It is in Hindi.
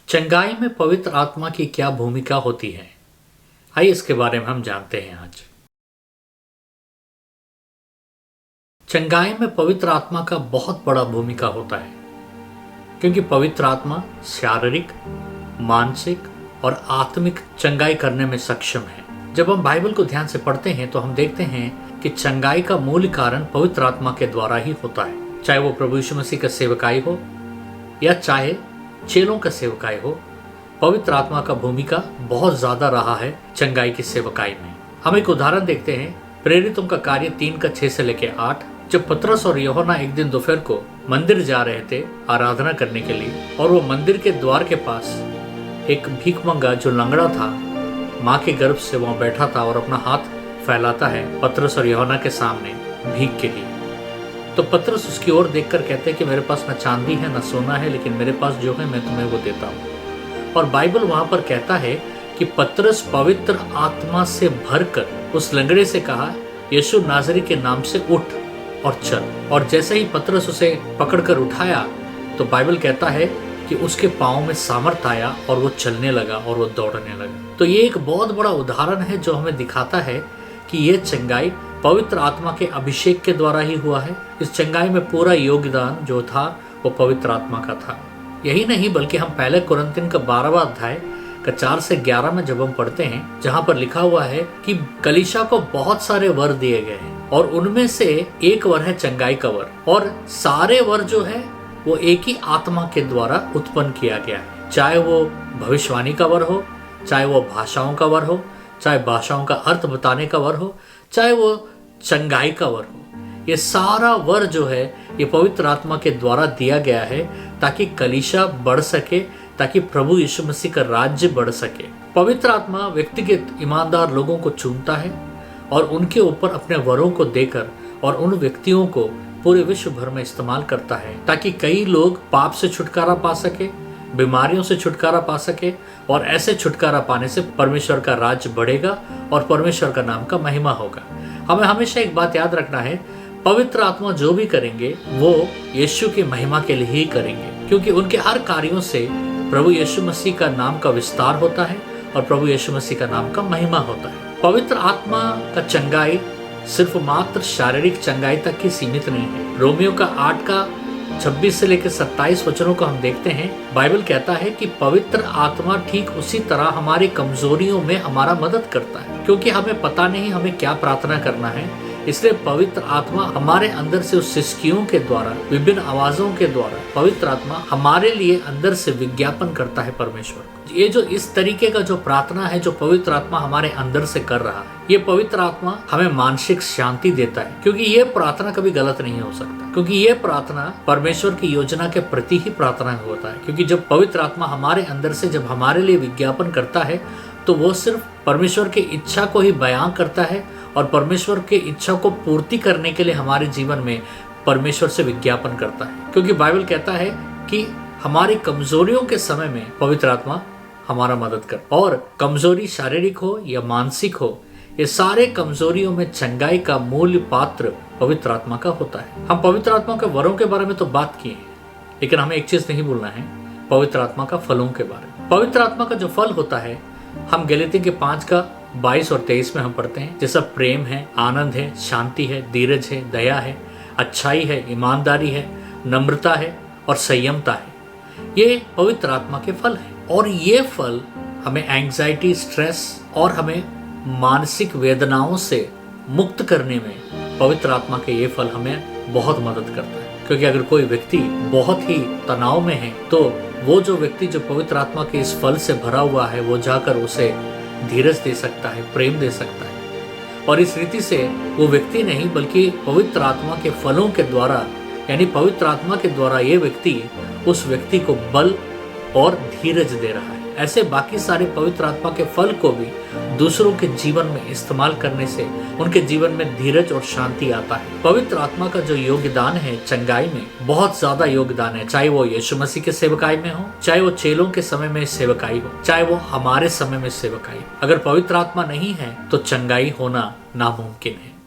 चंगाई में पवित्र आत्मा की क्या भूमिका होती है, आइए इसके बारे में हम जानते हैं आज। चंगाई में पवित्र आत्मा का बहुत बड़ा भूमिका होता है, क्योंकि पवित्र आत्मा शारीरिक, मानसिक और आत्मिक चंगाई करने में सक्षम है। जब हम बाइबल को ध्यान से पढ़ते हैं तो हम देखते हैं कि चंगाई का मूल कारण पवित्र आत्मा के द्वारा ही होता है। चाहे वो प्रभु यीशु मसीह का सेवकाई हो या चाहे चेलों का सेवकाई हो, पवित्र आत्मा का भूमिका बहुत ज्यादा रहा है चंगाई की सेवकाई में। हम एक उदाहरण देखते हैं, प्रेरितों का कार्य 3:6 से लेकर 8। जब पतरस और यूहन्ना एक दिन दोपहर को मंदिर जा रहे थे आराधना करने के लिए, और वो मंदिर के द्वार के पास एक भीखमंगा जो लंगड़ा था, माँ के गर्भ से वहाँ बैठा था और अपना हाथ फैलाता है पतरस और यूहन्ना के सामने भीख के लिए। तो पतरस उसकी ओर देखकर कहते हैं कि मेरे पास न चांदी है न सोना है, लेकिन मेरे पास जो है मैं तुम्हें वो देता हूँ। और बाइबल वहां पर कहता है कि पतरस पवित्र आत्मा से भरकर उस लंगड़े से कहा, यीशु नासरी के नाम से उठ और चल। और जैसे ही पतरस उसे पकड़कर उठाया तो बाइबल कहता है कि उसके पाँव में सामर्थ आया और वो चलने लगा और वो दौड़ने लगा। तो ये एक बहुत बड़ा उदाहरण है जो हमें दिखाता है कि ये चंगाई पवित्र आत्मा के अभिषेक के द्वारा ही हुआ है। इस चंगाई में पूरा योगदान जो था वो पवित्र आत्मा का था। यही नहीं बल्कि हम पहले कुरिन्थियों का 12वां अध्याय का 4 से 11 में जब हम पढ़ते हैं, जहां पर लिखा हुआ है कि कलीसिया को बहुत सारे वर दिए गए हैं और उनमें से एक वर है चंगाई का वर, और सारे वर जो है वो एक ही आत्मा के द्वारा उत्पन्न किया गया है। चाहे वो भविष्यवाणी का वर हो, चाहे वो भाषाओं का वर हो, चाहे भाषाओं का अर्थ बताने का वर हो, चाहे वो चंगाई का वर हो, ये सारा वर जो है ये पवित्र आत्मा के द्वारा दिया गया है ताकि कलीसिया बढ़ सके, ताकि प्रभु यीशु मसीह का राज्य बढ़ सके। पवित्र आत्मा व्यक्तिगत ईमानदार लोगों को चुनता है और उनके ऊपर अपने वरों को देकर और उन व्यक्तियों को पूरे विश्व भर में इस्तेमाल करता है ताकि कई लोग पाप से छुटकारा पा सके, बीमारियों से छुटकारा पा सके, और ऐसे छुटकारा पाने से परमेश्वर का राज्य बढ़ेगा और परमेश्वर का नाम का महिमा होगा। हमें हमेशा एक बात याद रखना है, पवित्र आत्मा जो भी करेंगे वो यीशु की महिमा के लिए ही करेंगे, क्योंकि उनके हर कार्यों से प्रभु यीशु मसीह का नाम का विस्तार होता है और प्रभु यीशु मसीह का नाम का महिमा होता है। पवित्र आत्मा का चंगाई सिर्फ मात्र शारीरिक चंगाई तक ही सीमित नहीं है। रोमियो का 8:26 से लेकर 27 वचनों को हम देखते हैं, बाइबल कहता है कि पवित्र आत्मा ठीक उसी तरह हमारी कमजोरियों में हमारा मदद करता है, क्योंकि हमें पता नहीं हमें क्या प्रार्थना करना है, इसलिए पवित्र आत्मा हमारे अंदर से उस सिसकियों के द्वारा, विभिन्न आवाजों के द्वारा पवित्र आत्मा हमारे लिए अंदर से विज्ञापन करता है परमेश्वर। ये जो इस तरीके का जो प्रार्थना है जो पवित्र आत्मा हमारे अंदर से कर रहा है, ये पवित्र आत्मा हमें मानसिक शांति देता है, क्योंकि ये प्रार्थना कभी गलत नहीं हो सकता, क्योंकि ये प्रार्थना परमेश्वर की योजना के प्रति ही प्रार्थना होता है। क्योंकि जब पवित्र आत्मा हमारे अंदर से जब हमारे लिए विज्ञापन करता है तो वो सिर्फ परमेश्वर की इच्छा को ही बयां करता है और परमेश्वर की इच्छा को पूर्ति करने के लिए हमारे जीवन में परमेश्वर से विज्ञापन करता है। क्योंकि बाइबल कहता है कि हमारी कमजोरियों के समय में पवित्र आत्मा हमारा मदद कर, और कमजोरी शारीरिक हो या मानसिक हो, ये सारे कमजोरियों में चंगाई का मूल पात्र पवित्र आत्मा का होता है। हम पवित्र आत्मा के वरों के बारे में तो बात किए हैं, लेकिन हमें एक चीज नहीं भूलना है, पवित्र आत्मा का फलों के बारे में। पवित्र आत्मा का जो फल होता है हम गलातियों के 5:22 और 23 में हम पढ़ते हैं, जैसा प्रेम है, आनंद है, शांति है, धीरज है, दया है, अच्छाई है, ईमानदारी है, नम्रता है और संयमता है। ये पवित्र आत्मा के फल हैं, और ये फल हमें एंग्जाइटी, स्ट्रेस और हमें मानसिक वेदनाओं से मुक्त करने में पवित्र आत्मा के ये फल हमें बहुत मदद करता है। क्योंकि अगर कोई व्यक्ति बहुत ही तनाव में है तो वो जो व्यक्ति जो पवित्र आत्मा के इस फल से भरा हुआ है वो जाकर उसे धीरज दे सकता है, प्रेम दे सकता है, और इस रीति से वो व्यक्ति नहीं बल्कि पवित्र आत्मा के फलों के द्वारा, यानी पवित्र आत्मा के द्वारा ये व्यक्ति उस व्यक्ति को बल और धीरज दे रहा है। ऐसे बाकी सारे पवित्र आत्मा के फल को भी दूसरों के जीवन में इस्तेमाल करने से उनके जीवन में धीरज और शांति आता है। पवित्र आत्मा का जो योगदान है चंगाई में, बहुत ज्यादा योगदान है, चाहे वो यीशु मसीह के सेवकाई में हो, चाहे वो चेलों के समय में सेवकाई हो, चाहे वो हमारे समय में सेवकाई। अगर पवित्र आत्मा नहीं है तो चंगाई होना नामुमकिन है।